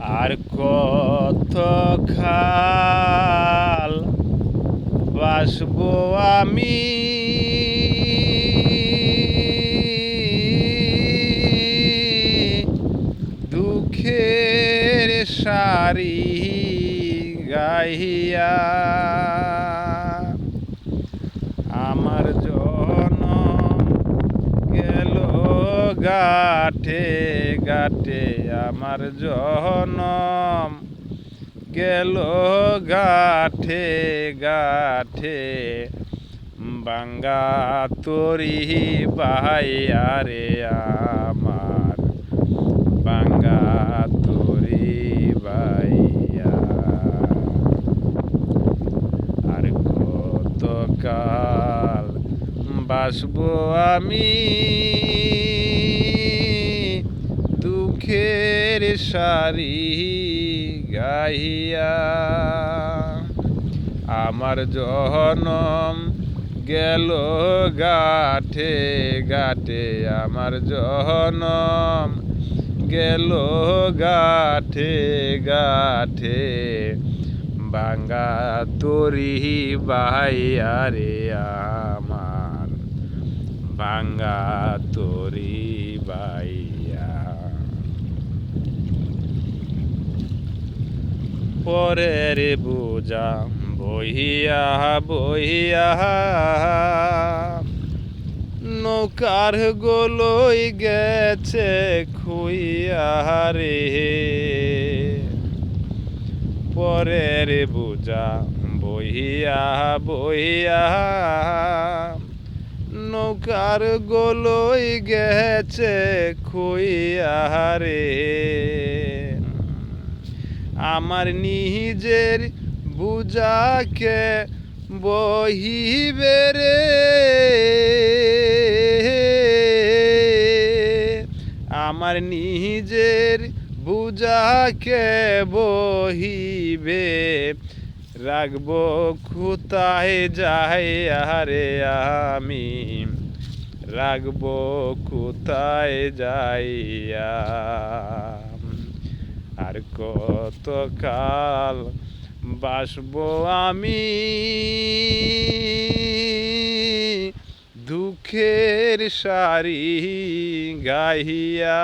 আর কত কাল বাসবো আমি দুঃখের সারি গাইয়া। আমার জনম গেল গাঠে গাঠে, আমার জনম গেল গাঠে গাঠে, বাঙ্গা তরি বাহাইয়া রে আমার, বাঙ্গা তরি বাইয়া। আর কত কাল বাসবো আমি দুঃখের সারি গাইয়া। আমার জনম গেল গাঠে গাঠে, আমার জনম গেল গাঠে গাঠে, বাঙ্গা তরি বাহাইয়া রে আমার, বাঙ্গা তরি বাইয়া। পরের বোঝা বহিয়া বহিয়া নৌকার গোলই গেছে খুইয়া রে। পরের বোঝা বহিয়া বহিয়া নৌকার গোলই গেছে খুইয়া রে। আমার নিজের বুঝাকে বহিবে রে, আমার নিজের বুঝাকে বহিবে, রাখবো কোথায় যাইয়া রে আমি, রাখবো কোথায় যাইয়া। আর কত কাল বাসবো আমি দুঃখের সারি গাইয়া।